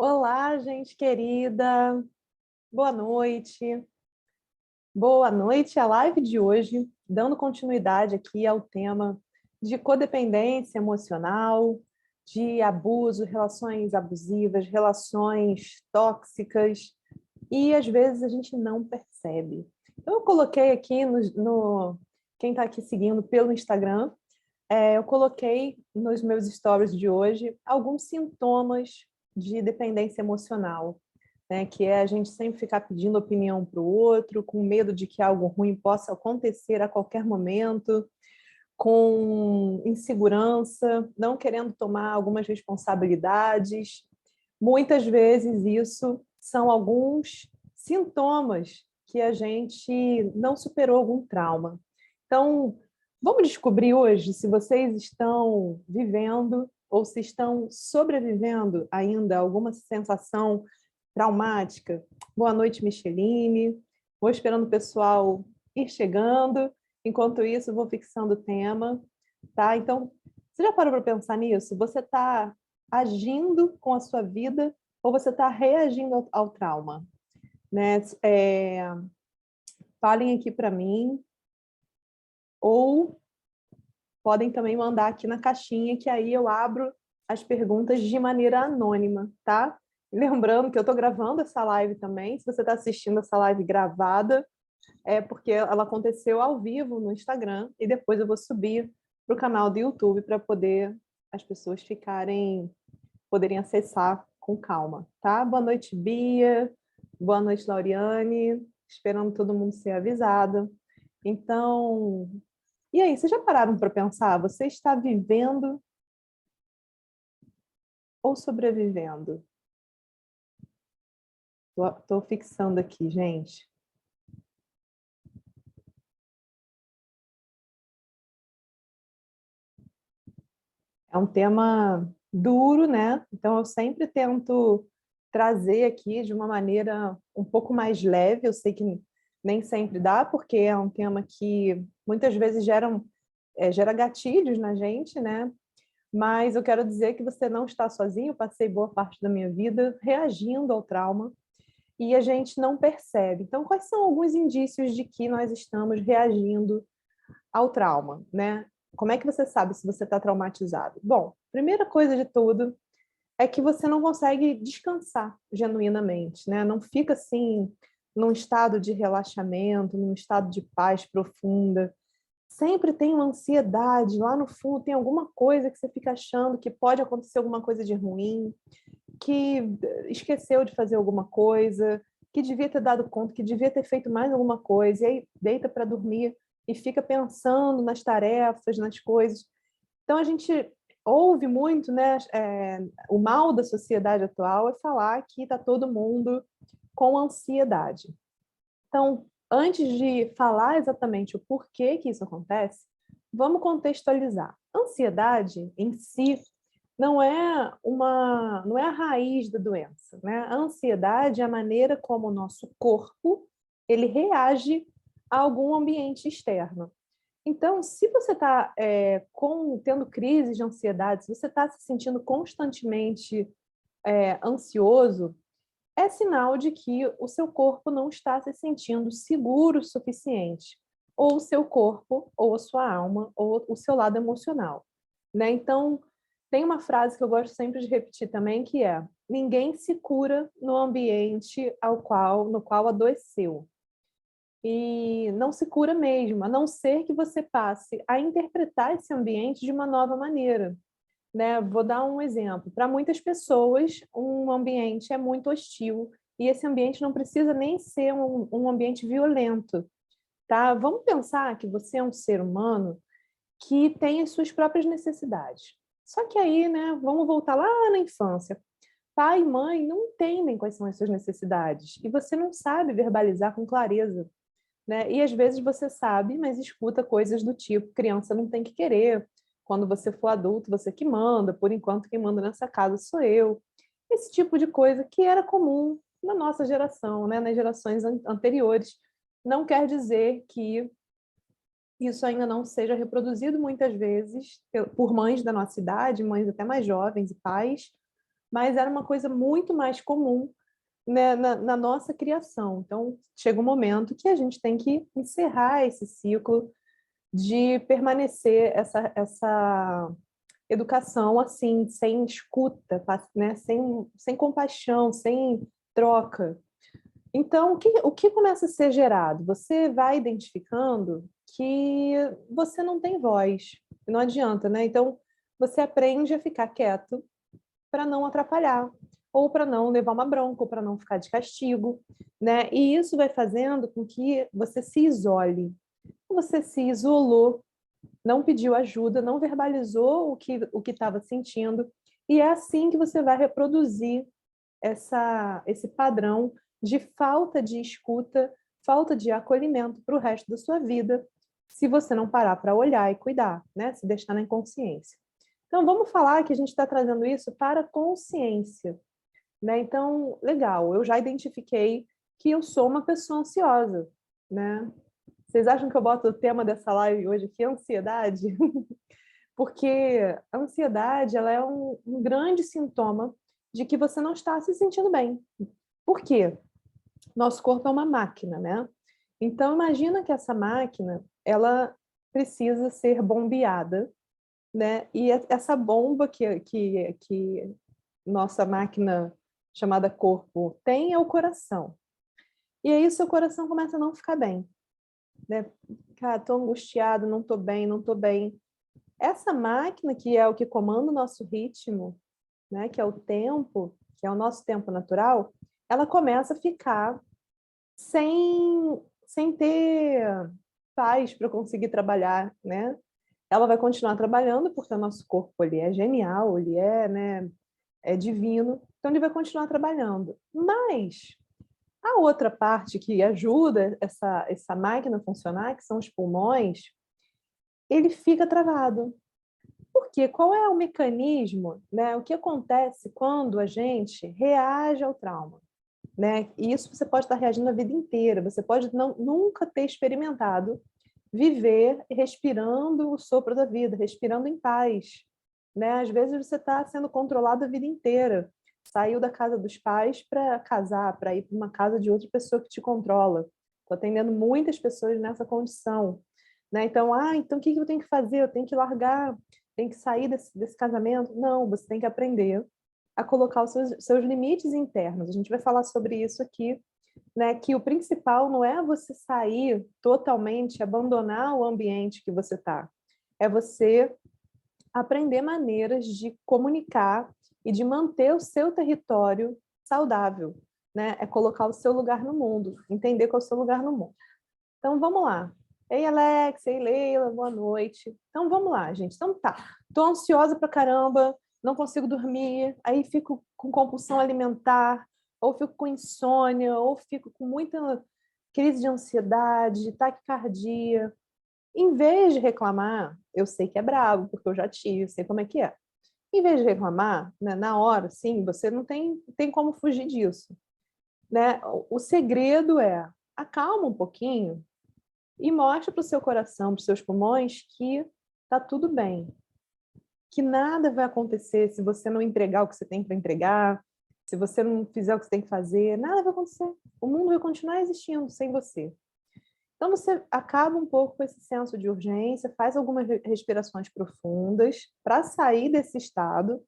Olá, gente querida. Boa noite. Boa noite. A live de hoje, dando continuidade aqui ao tema de codependência emocional, de abuso, relações abusivas, relações tóxicas, e às vezes a gente não percebe. Então, eu coloquei aqui quem está aqui seguindo pelo Instagram, eu coloquei nos meus stories de hoje alguns sintomas de dependência emocional, né? Que é a gente sempre ficar pedindo opinião para o outro, com medo de que algo ruim possa acontecer a qualquer momento, com insegurança, não querendo tomar algumas responsabilidades. Muitas vezes isso são alguns sintomas que a gente não superou algum trauma. Então, vamos descobrir hoje se vocês estão vivendo ou se estão sobrevivendo ainda alguma sensação traumática. Boa noite, Micheline. Vou esperando o pessoal ir chegando. Enquanto isso, vou fixando o tema, tá? Então, você já parou para pensar nisso? Você está agindo com a sua vida ou você está reagindo ao trauma? Né? Falem aqui para mim, ou podem também mandar aqui na caixinha, que aí eu abro as perguntas de maneira anônima, tá? Lembrando que eu estou gravando essa live também, se você está assistindo essa live gravada, é porque ela aconteceu ao vivo no Instagram e depois eu vou subir para o canal do YouTube para poder as pessoas poderem acessar com calma, tá? Boa noite, Bia. Boa noite, Lauriane. Esperando todo mundo ser avisado. Então, e aí, vocês já pararam para pensar? Você está vivendo ou sobrevivendo? Estou fixando aqui, gente. É um tema duro, né? Então, eu sempre tento trazer aqui de uma maneira um pouco mais leve. Eu sei que nem sempre dá, porque é um tema que muitas vezes gera gatilhos na gente, né? Mas eu quero dizer que você não está sozinho. Eu passei boa parte da minha vida reagindo ao trauma e a gente não percebe. Então, quais são alguns indícios de que nós estamos reagindo ao trauma, né? Como é que você sabe se você está traumatizado? Bom, primeira coisa de tudo é que você não consegue descansar genuinamente, né? Não fica assim num estado de relaxamento, num estado de paz profunda. Sempre tem uma ansiedade, lá no fundo tem alguma coisa que você fica achando que pode acontecer alguma coisa de ruim, que esqueceu de fazer alguma coisa, que devia ter dado conta, que devia ter feito mais alguma coisa, e aí deita para dormir e fica pensando nas tarefas, nas coisas. Então a gente ouve muito, né? O mal da sociedade atual é falar que está todo mundo com ansiedade. Então, antes de falar exatamente o porquê que isso acontece, vamos contextualizar. Ansiedade em si não é a raiz da doença, né? A ansiedade é a maneira como o nosso corpo ele reage a algum ambiente externo. Então, se você está tendo crises de ansiedade, se você está se sentindo constantemente ansioso, é sinal de que o seu corpo não está se sentindo seguro o suficiente, ou o seu corpo, ou a sua alma, ou o seu lado emocional, né? Então, tem uma frase que eu gosto sempre de repetir também, que é: ninguém se cura no ambiente no qual adoeceu. E não se cura mesmo, a não ser que você passe a interpretar esse ambiente de uma nova maneira, né? Vou dar um exemplo. Para muitas pessoas, um ambiente é muito hostil e esse ambiente não precisa nem ser um ambiente violento, tá? Vamos pensar que você é um ser humano que tem as suas próprias necessidades. Só que aí, né, vamos voltar lá na infância. Pai e mãe não entendem quais são as suas necessidades e você não sabe verbalizar com clareza, né? E às vezes você sabe, mas escuta coisas do tipo: criança não tem que querer, quando você for adulto, você que manda, por enquanto quem manda nessa casa sou eu. Esse tipo de coisa que era comum na nossa geração, né? Nas gerações anteriores. Não quer dizer que isso ainda não seja reproduzido muitas vezes por mães da nossa idade, mães até mais jovens e pais, mas era uma coisa muito mais comum, né, na nossa criação. Então, chega um momento que a gente tem que encerrar esse ciclo de permanecer essa educação assim, sem escuta, né, sem compaixão, sem troca. Então, o que começa a ser gerado? Você vai identificando que você não tem voz, não adianta, né? Então, você aprende a ficar quieto para não atrapalhar, ou para não levar uma bronca, ou para não ficar de castigo, né? E isso vai fazendo com que você se isole. Você se isolou, não pediu ajuda, não verbalizou o que estava sentindo, e é assim que você vai reproduzir esse padrão de falta de escuta, falta de acolhimento para o resto da sua vida, se você não parar para olhar e cuidar, né? Se deixar na inconsciência. Então, vamos falar que a gente está trazendo isso para a consciência, né? Então, legal, eu já identifiquei que eu sou uma pessoa ansiosa, né? Vocês acham que eu boto o tema dessa live hoje aqui, ansiedade? Porque a ansiedade, ela é um grande sintoma de que você não está se sentindo bem. Por quê? Nosso corpo é uma máquina, né? Então, imagina que essa máquina, ela precisa ser bombeada, né? E essa bomba que nossa máquina chamada corpo tem é o coração. E aí, seu coração começa a não ficar bem, né? Cara, tô angustiado, não tô bem, não tô bem. Essa máquina que é o que comanda o nosso ritmo, né? Que é o tempo, que é o nosso tempo natural, ela começa a ficar sem ter paz para conseguir trabalhar, né? Ela vai continuar trabalhando porque o nosso corpo ele é genial, ele é, né, é divino, então ele vai continuar trabalhando. Mas a outra parte que ajuda essa máquina a funcionar, que são os pulmões, ele fica travado. Por quê? Qual é o mecanismo, né? O que acontece quando a gente reage ao trauma? Né? E isso você pode estar reagindo a vida inteira. Você pode nunca ter experimentado viver respirando o sopro da vida, respirando em paz. Né? Às vezes você está sendo controlado a vida inteira. Saiu da casa dos pais para casar, para ir para uma casa de outra pessoa que te controla. Estou atendendo muitas pessoas nessa condição. Né? Então, então o que eu tenho que fazer? Eu tenho que largar, tenho que sair desse casamento? Não, você tem que aprender a colocar os seus limites internos. A gente vai falar sobre isso aqui, né? Que o principal não é você sair totalmente, abandonar o ambiente que você está. É você aprender maneiras de comunicar e de manter o seu território saudável, né? É colocar o seu lugar no mundo, entender qual é o seu lugar no mundo. Então, vamos lá. Ei, Alex, ei, Leila, boa noite. Então, vamos lá, gente. Então, tá. Tô ansiosa pra caramba, não consigo dormir, aí fico com compulsão alimentar, ou fico com insônia, ou fico com muita crise de ansiedade, taquicardia. Em vez de reclamar, eu sei que é brabo, porque eu já tive, sei como é que é. Em vez de reclamar, né, na hora, sim, você não tem como fugir disso. Né? O segredo é acalma um pouquinho e mostra para o seu coração, para os seus pulmões, que está tudo bem, que nada vai acontecer se você não entregar o que você tem para entregar, se você não fizer o que você tem que fazer, nada vai acontecer. O mundo vai continuar existindo sem você. Então você acaba um pouco com esse senso de urgência, faz algumas respirações profundas para sair desse estado,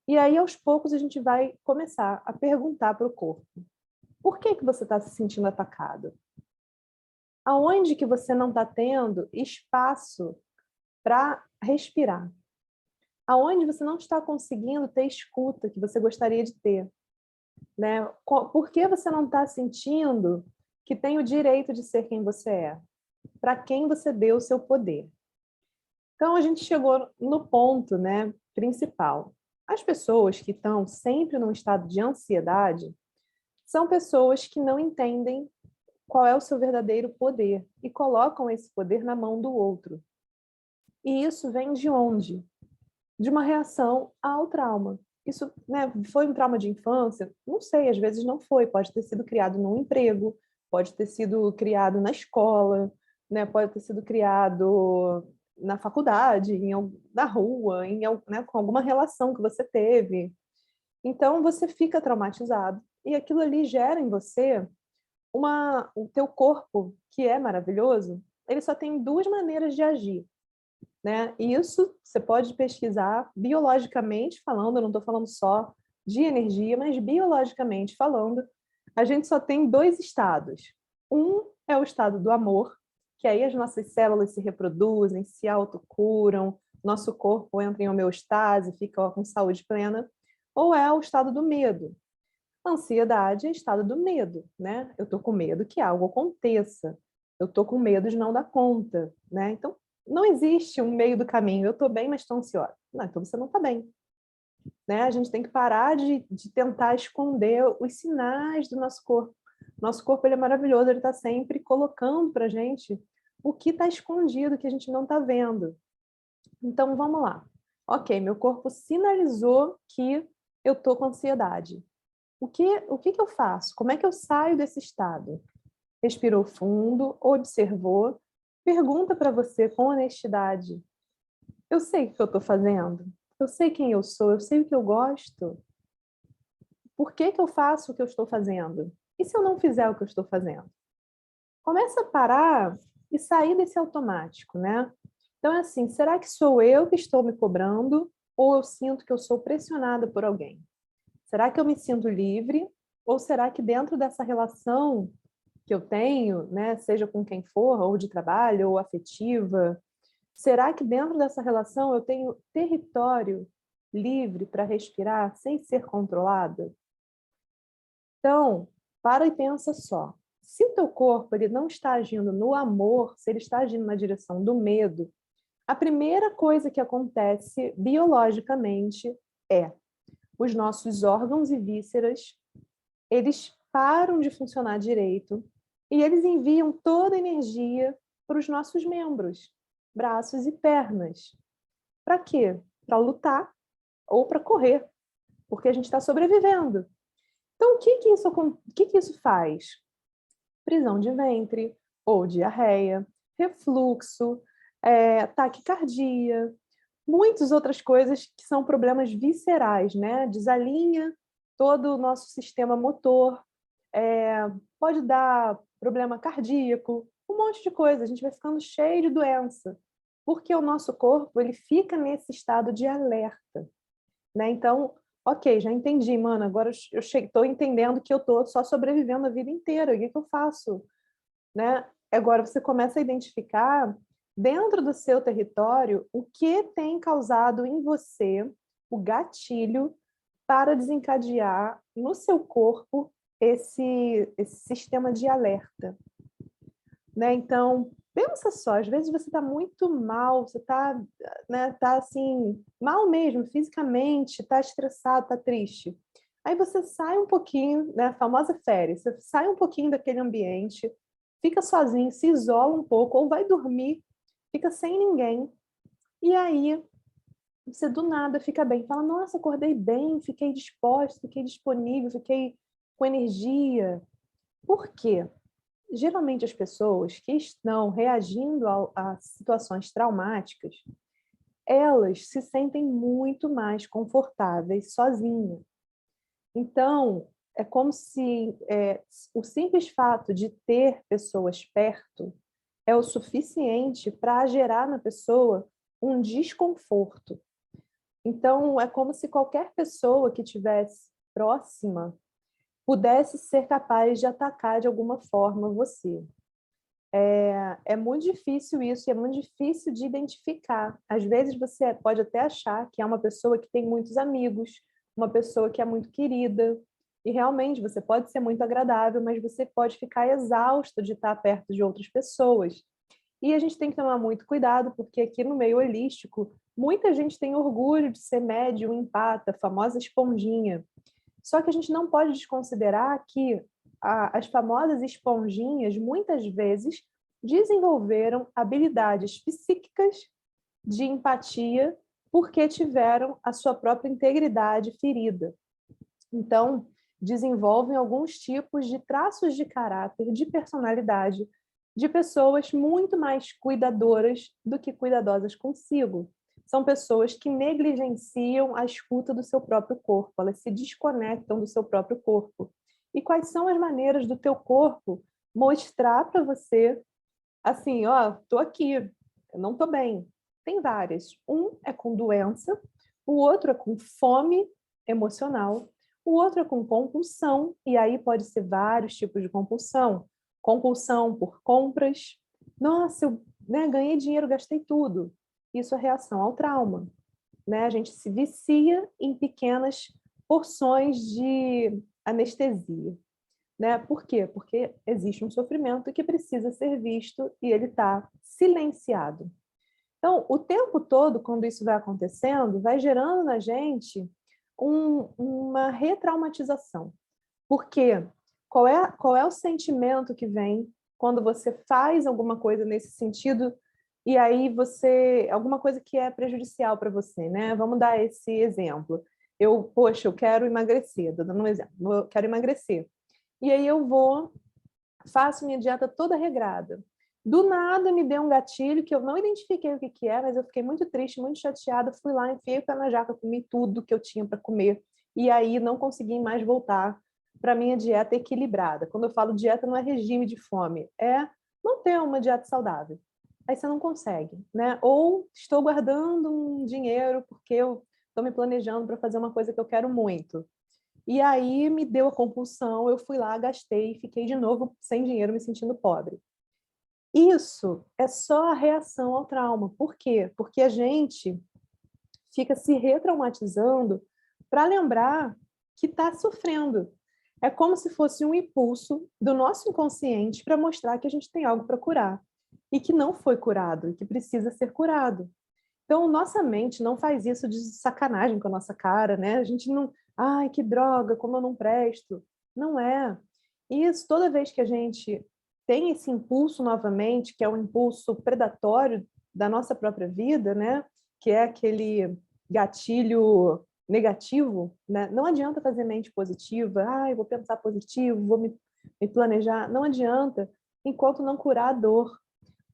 e aí aos poucos a gente vai começar a perguntar para o corpo: por que você está se sentindo atacado? Aonde que você não está tendo espaço para respirar? Aonde você não está conseguindo ter escuta que você gostaria de ter? Né? Por que você não está sentindo que tem o direito de ser quem você é? Para quem você deu o seu poder? Então, a gente chegou no ponto, né, principal. As pessoas que estão sempre num estado de ansiedade são pessoas que não entendem qual é o seu verdadeiro poder e colocam esse poder na mão do outro. E isso vem de onde? De uma reação ao trauma. Isso, né, foi um trauma de infância? Não sei, às vezes não foi. Pode ter sido criado num emprego, pode ter sido criado na escola, né, pode ter sido criado na faculdade, na rua, né, com alguma relação que você teve. Então, você fica traumatizado e aquilo ali gera em você o teu corpo, que é maravilhoso, ele só tem 2 maneiras de agir, né? E isso você pode pesquisar biologicamente falando, eu não estou falando só de energia, mas biologicamente falando, a gente só tem 2 estados. Um é o estado do amor, que aí as nossas células se reproduzem, se autocuram, nosso corpo entra em homeostase, fica com saúde plena, ou é o estado do medo. A ansiedade é estado do medo, né? Eu estou com medo que algo aconteça. Eu estou com medo de não dar conta, né? Então, não existe um meio do caminho. Eu estou bem, mas estou ansiosa. Não, então você não está bem, né? A gente tem que parar de tentar esconder os sinais do nosso corpo. Nosso corpo ele é maravilhoso, ele está sempre colocando para a gente o que está escondido, que a gente não está vendo. Então, vamos lá. Ok, meu corpo sinalizou que eu estou com ansiedade. O que eu faço? Como é que eu saio desse estado? Respirou fundo, observou, pergunta para você com honestidade: eu sei o que eu estou fazendo? Eu sei quem eu sou? Eu sei o que eu gosto? Por que eu faço o que eu estou fazendo? E se eu não fizer o que eu estou fazendo? Começa a parar e sair desse automático, né? Então é assim, será que sou eu que estou me cobrando ou eu sinto que eu sou pressionada por alguém? Será que eu me sinto livre? Ou será que dentro dessa relação que eu tenho, né, seja com quem for, ou de trabalho, ou afetiva, será que dentro dessa relação eu tenho território livre para respirar sem ser controlada? Então, para e pensa só. Se o teu corpo ele não está agindo no amor, se ele está agindo na direção do medo, a primeira coisa que acontece biologicamente é os nossos órgãos e vísceras, eles param de funcionar direito e eles enviam toda a energia para os nossos membros, braços e pernas. Para quê? Para lutar ou para correr, porque a gente está sobrevivendo. Então, o que isso faz? Prisão de ventre, ou diarreia, refluxo, taquicardia, muitas outras coisas que são problemas viscerais, né? Desalinha todo o nosso sistema motor, pode dar problema cardíaco, um monte de coisa. A gente vai ficando cheio de doença, porque o nosso corpo ele fica nesse estado de alerta, né? Então, ok, já entendi, mano. Agora eu estou entendendo que eu estou só sobrevivendo a vida inteira. O que eu faço, né? Agora você começa a identificar dentro do seu território o que tem causado em você o gatilho para desencadear no seu corpo esse sistema de alerta, né? Então, pensa só, às vezes você está muito mal, você está, né, tá assim, mal mesmo, fisicamente, está estressado, está triste. Aí você sai um pouquinho, né, a famosa férias, você sai um pouquinho daquele ambiente, fica sozinho, se isola um pouco, ou vai dormir, fica sem ninguém, e aí você do nada fica bem, fala, nossa, acordei bem, fiquei disposta, fiquei disponível, fiquei com energia. Por quê? Geralmente as pessoas que estão reagindo a situações traumáticas, elas se sentem muito mais confortáveis sozinhas. Então, é como se o simples fato de ter pessoas perto é o suficiente para gerar na pessoa um desconforto. Então, é como se qualquer pessoa que estivesse próxima pudesse ser capaz de atacar de alguma forma você. É muito difícil isso, e é muito difícil de identificar. Às vezes você pode até achar que é uma pessoa que tem muitos amigos, uma pessoa que é muito querida, e realmente você pode ser muito agradável, mas você pode ficar exausto de estar perto de outras pessoas. E a gente tem que tomar muito cuidado, porque aqui no meio holístico, muita gente tem orgulho de ser médium, empata, famosa esponjinha. Só que a gente não pode desconsiderar que as famosas esponjinhas, muitas vezes, desenvolveram habilidades psíquicas de empatia porque tiveram a sua própria integridade ferida. Então, desenvolvem alguns tipos de traços de caráter, de personalidade, de pessoas muito mais cuidadoras do que cuidadosas consigo. são pessoas que negligenciam a escuta do seu próprio corpo, elas se desconectam do seu próprio corpo. E quais são as maneiras do teu corpo mostrar para você, assim, ó, tô aqui, eu não tô bem. Tem várias. Um é com doença, o outro é com fome emocional, o outro é com compulsão, e aí pode ser vários tipos de compulsão. Compulsão por compras. Nossa, eu, né, ganhei dinheiro, gastei tudo. Isso é reação ao trauma, né? A gente se vicia em pequenas porções de anestesia, né? Por quê? Porque existe um sofrimento que precisa ser visto e ele está silenciado. Então, o tempo todo, quando isso vai acontecendo, vai gerando na gente uma retraumatização. Por quê? Qual é o sentimento que vem quando você faz alguma coisa nesse sentido e aí você... alguma coisa que é prejudicial para você, né? Vamos dar esse exemplo. Poxa, eu quero emagrecer, estou dando um exemplo. Eu quero emagrecer. E aí eu vou, faço minha dieta toda regrada. Do nada me deu um gatilho que eu não identifiquei o que é, mas eu fiquei muito triste, muito chateada, fui lá, enfiei o pé na jaca, comi tudo que eu tinha para comer, e aí não consegui mais voltar para minha dieta equilibrada. Quando eu falo dieta, não é regime de fome, é manter uma dieta saudável. Aí você não consegue, né? Ou estou guardando um dinheiro porque eu estou me planejando para fazer uma coisa que eu quero muito. E aí me deu a compulsão, eu fui lá, gastei e fiquei de novo sem dinheiro, me sentindo pobre. Isso é só a reação ao trauma. Por quê? Porque a gente fica se retraumatizando para lembrar que está sofrendo. É como se fosse um impulso do nosso inconsciente para mostrar que a gente tem algo para curar e que não foi curado e que precisa ser curado. Então, nossa mente não faz isso de sacanagem com a nossa cara, né? A gente não... Ai, que droga, como eu não presto. Não é. Isso, toda vez que a gente tem esse impulso novamente, que é um impulso predatório da nossa própria vida, né? Que é aquele gatilho negativo, né? Não adianta fazer mente positiva. Ai, vou pensar positivo, vou me planejar. Não adianta, enquanto não curar a dor.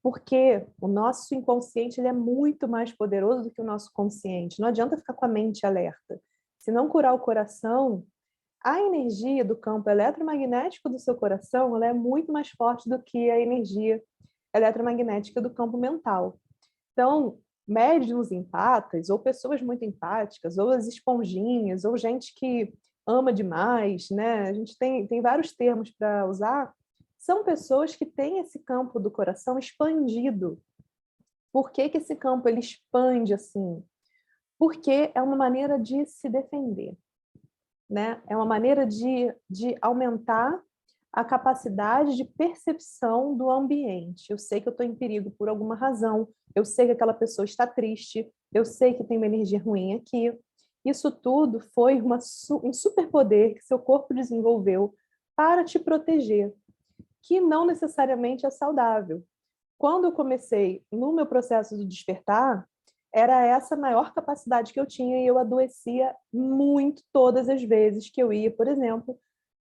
Porque o nosso inconsciente ele é muito mais poderoso do que o nosso consciente. Não adianta ficar com a mente alerta. Se não curar o coração, a energia do campo eletromagnético do seu coração ela é muito mais forte do que a energia eletromagnética do campo mental. Então, médiuns empatas, ou pessoas muito empáticas, ou as esponjinhas, ou gente que ama demais, né? A gente tem vários termos para usar, são pessoas que têm esse campo do coração expandido. Por que que esse campo ele expande assim? Porque é uma maneira de se defender, né? É uma maneira de aumentar a capacidade de percepção do ambiente. Eu sei que eu estou em perigo por alguma razão, eu sei que aquela pessoa está triste, eu sei que tem uma energia ruim aqui. Isso tudo foi um superpoder que seu corpo desenvolveu para te proteger, que não necessariamente é saudável. Quando eu comecei no meu processo de despertar, era essa a maior capacidade que eu tinha e eu adoecia muito todas as vezes que eu ia, por exemplo,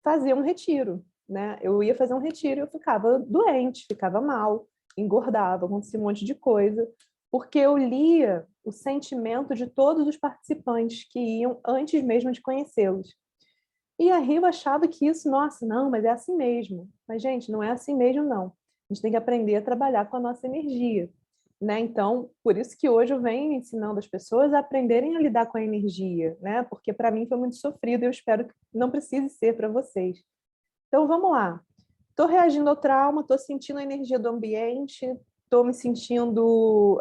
fazer um retiro, né? Eu ia fazer um retiro e eu ficava doente, ficava mal, engordava, acontecia um monte de coisa, porque eu lia o sentimento de todos os participantes que iam antes mesmo de conhecê-los. E a Rio achava que isso, nossa, não, mas é assim mesmo. Mas, gente, não é assim mesmo, não. A gente tem que aprender a trabalhar com a nossa energia, né? Então, por isso que hoje eu venho ensinando as pessoas a aprenderem a lidar com a energia, né? Porque para mim foi muito sofrido e eu espero que não precise ser para vocês. Então, vamos lá. Estou reagindo ao trauma, estou sentindo a energia do ambiente, estou me sentindo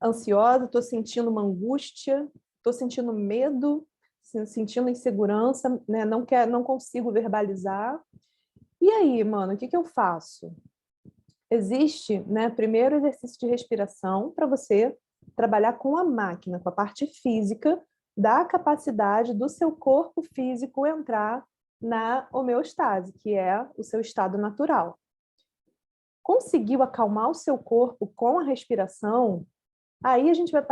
ansiosa, estou sentindo uma angústia, estou sentindo medo, sentindo insegurança, né? Não consigo verbalizar. E aí, mano, o que que eu faço? Existe, né, primeiro exercício de respiração para você trabalhar com a máquina, com a parte física da capacidade do seu corpo físico entrar na homeostase, que é o seu estado natural. Conseguiu acalmar o seu corpo com a respiração, aí a gente vai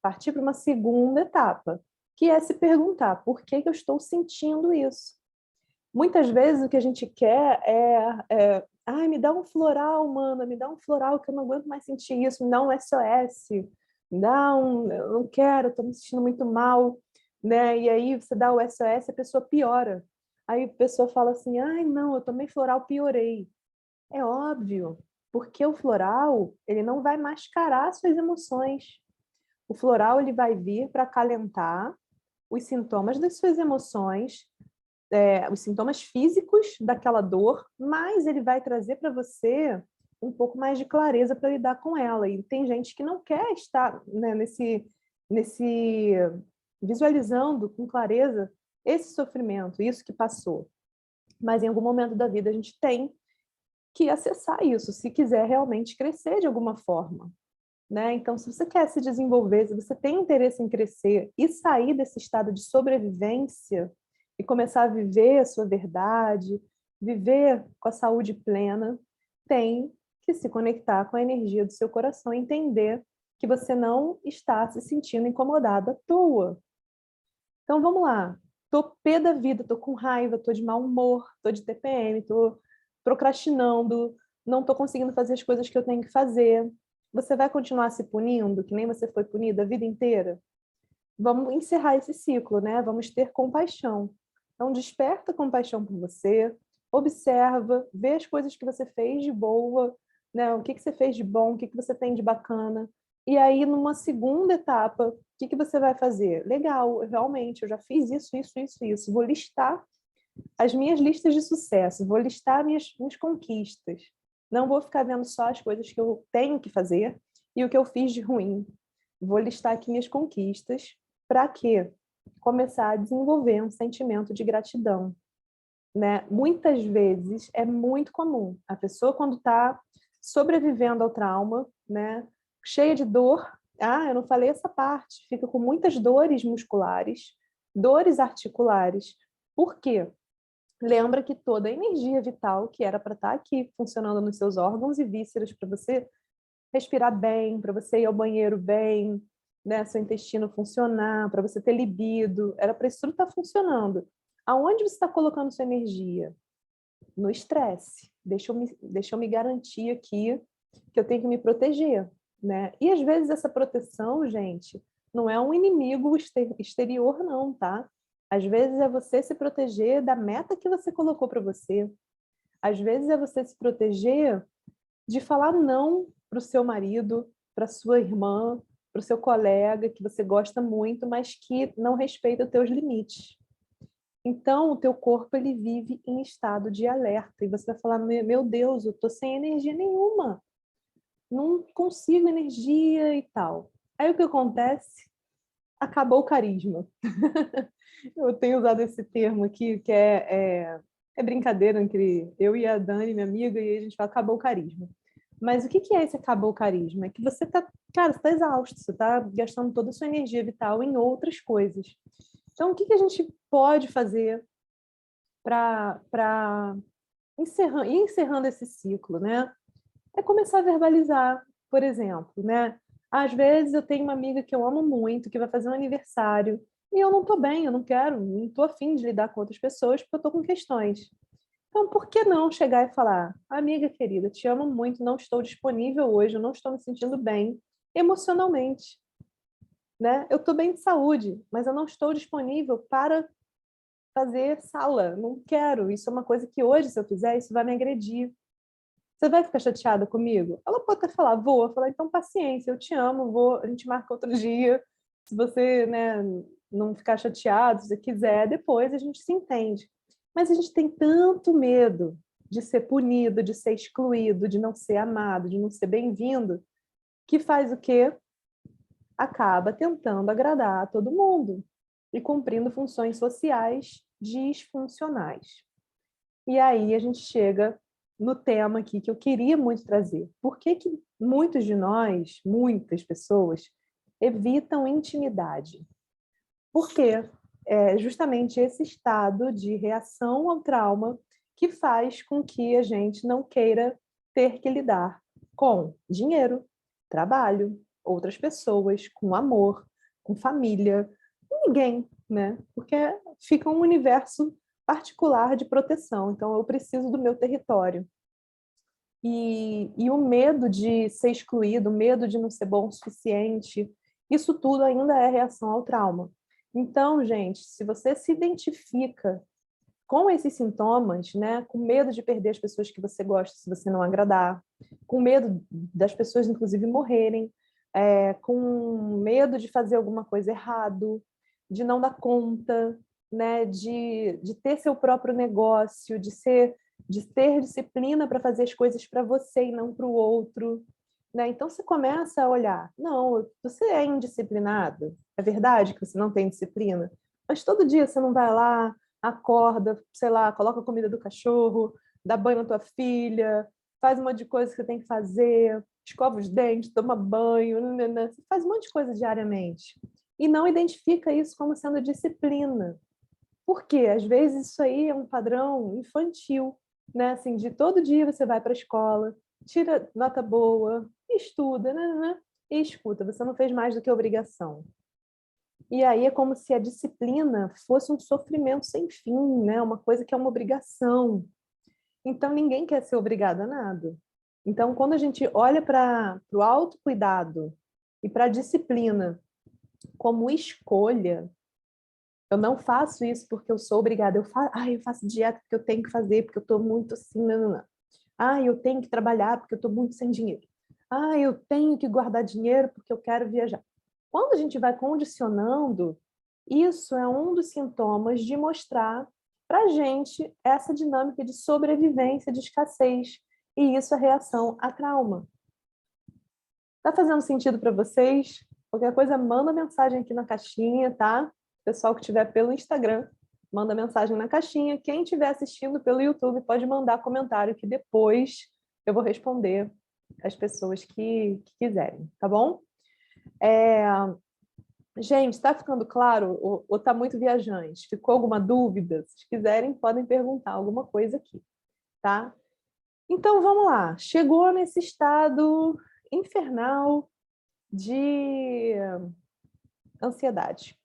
partir para uma segunda etapa, que é se perguntar por que que eu estou sentindo isso. Muitas vezes o que a gente quer Ai, me dá um floral, mana, me dá um floral que eu não aguento mais sentir isso, me dá um SOS, me dá um, eu não quero, estou me sentindo muito mal, né? E aí você dá o SOS, a pessoa piora. Aí a pessoa fala assim, ai, não, eu tomei floral, piorei. É óbvio, porque o floral, ele não vai mascarar suas emoções. O floral, ele vai vir para acalentar os sintomas das suas emoções, os sintomas físicos daquela dor, mas ele vai trazer para você um pouco mais de clareza para lidar com ela. E tem gente que não quer estar, né, nesse visualizando com clareza esse sofrimento, isso que passou. Mas em algum momento da vida a gente tem que acessar isso, se quiser realmente crescer de alguma forma. Né? Então, se você quer se desenvolver, se você tem interesse em crescer e sair desse estado de sobrevivência e começar a viver a sua verdade, viver com a saúde plena, tem que se conectar com a energia do seu coração e entender que você não está se sentindo incomodada à toa. Então, vamos lá. Tô pé da vida, tô com raiva, tô de mau humor, tô de TPM, tô procrastinando, não tô conseguindo fazer as coisas que eu tenho que fazer. Você vai continuar se punindo, que nem você foi punida a vida inteira? Vamos encerrar esse ciclo, né? Vamos ter compaixão. Então, desperta compaixão por você, observa, vê as coisas que você fez de boa, né? O que que você fez de bom, o que que você tem de bacana. E aí, numa segunda etapa, o que que você vai fazer? Legal, realmente, eu já fiz isso, isso, isso, isso. Vou listar as minhas listas de sucesso, vou listar minhas conquistas. Não vou ficar vendo só as coisas que eu tenho que fazer e o que eu fiz de ruim. Vou listar aqui minhas conquistas. Para quê? Começar a desenvolver um sentimento de gratidão. Né? Muitas vezes é muito comum a pessoa, quando está sobrevivendo ao trauma, né, cheia de dor, eu não falei essa parte, fica com muitas dores musculares, dores articulares. Por quê? Lembra que toda a energia vital que era para estar aqui funcionando nos seus órgãos e vísceras para você respirar bem, para você ir ao banheiro bem, né, seu intestino funcionar, para você ter libido, era para isso tudo estar funcionando. Aonde você está colocando sua energia? No estresse. Deixa eu me garantir aqui que eu tenho que me proteger, né? E às vezes essa proteção, gente, não é um inimigo exterior, não, tá? Às vezes é você se proteger da meta que você colocou para você. Às vezes é você se proteger de falar não para o seu marido, para sua irmã, para o seu colega que você gosta muito, mas que não respeita os teus limites. Então, o teu corpo ele vive em estado de alerta e você vai falar: meu Deus, eu tô sem energia nenhuma, não consigo energia e tal. Aí o que acontece? Acabou o carisma. Eu tenho usado esse termo aqui, que é brincadeira entre eu e a Dani, minha amiga, e a gente fala acabou o carisma. Mas o que é esse acabou o carisma? É que você tá, cara, você tá exausto, você tá gastando toda a sua energia vital em outras coisas. Então, o que a gente pode fazer para ir encerrando esse ciclo, né? É começar a verbalizar, por exemplo, né? Às vezes eu tenho uma amiga que eu amo muito, que vai fazer um aniversário, e eu não estou bem, eu não quero, não estou afim de lidar com outras pessoas porque eu estou com questões. Então, por que não chegar e falar: amiga querida, te amo muito, não estou disponível hoje, eu não estou me sentindo bem emocionalmente, né? Eu estou bem de saúde, mas eu não estou disponível para fazer sala, não quero. Isso é uma coisa que hoje, se eu fizer, isso vai me agredir. Você vai ficar chateada comigo? Ela pode até falar, vou. Eu falar, então paciência, eu te amo, vou, a gente marca outro dia. Se você, né, não ficar chateado, se você quiser, depois a gente se entende. Mas a gente tem tanto medo de ser punido, de ser excluído, de não ser amado, de não ser bem-vindo, que faz o quê? Acaba tentando agradar a todo mundo e cumprindo funções sociais disfuncionais. E aí a gente chega no tema aqui que eu queria muito trazer. Por que muitos de nós, muitas pessoas, evitam intimidade? Porque é justamente esse estado de reação ao trauma que faz com que a gente não queira ter que lidar com dinheiro, trabalho, outras pessoas, com amor, com família, com ninguém, né? Porque fica um universo particular de proteção. Então, eu preciso do meu território. e o medo de ser excluído, o medo de não ser bom o suficiente, isso tudo ainda é reação ao trauma. Então, gente, se você se identifica com esses sintomas, né, com medo de perder as pessoas que você gosta se você não agradar, com medo das pessoas, inclusive, morrerem, com medo de fazer alguma coisa errado, de não dar conta, né, de ter seu próprio negócio, de ter disciplina para fazer as coisas para você e não para o outro, né? Então você começa a olhar, não, você é indisciplinado, é verdade que você não tem disciplina, mas todo dia você não vai lá, acorda, sei lá, coloca a comida do cachorro, dá banho na tua filha, faz um monte de coisa que você tem que fazer, escova os dentes, toma banho, nanana, você faz um monte de coisa diariamente. E não identifica isso como sendo disciplina. Por quê? Às vezes isso aí é um padrão infantil, né? Assim, de todo dia você vai para a escola, tira nota boa, estuda, nanana, e escuta, você não fez mais do que obrigação. E aí é como se a disciplina fosse um sofrimento sem fim, né? Uma coisa que é uma obrigação. Então ninguém quer ser obrigado a nada. Então quando a gente olha para o autocuidado e para a disciplina como escolha, eu não faço isso porque eu sou obrigada. Eu faço dieta porque eu tenho que fazer, porque eu estou muito assim, não, não, não. Eu tenho que trabalhar porque eu estou muito sem dinheiro. Eu tenho que guardar dinheiro porque eu quero viajar. Quando a gente vai condicionando, isso é um dos sintomas de mostrar para a gente essa dinâmica de sobrevivência, de escassez. E isso é reação a trauma. Tá fazendo sentido para vocês? Qualquer coisa, manda mensagem aqui na caixinha, tá? Pessoal que estiver pelo Instagram, manda mensagem na caixinha. Quem estiver assistindo pelo YouTube pode mandar comentário que depois eu vou responder as pessoas que quiserem, tá bom? Gente, está ficando claro ou está muito viajante? Ficou alguma dúvida? Se quiserem, podem perguntar alguma coisa aqui, tá? Então, vamos lá. Chegou nesse estado infernal de ansiedade.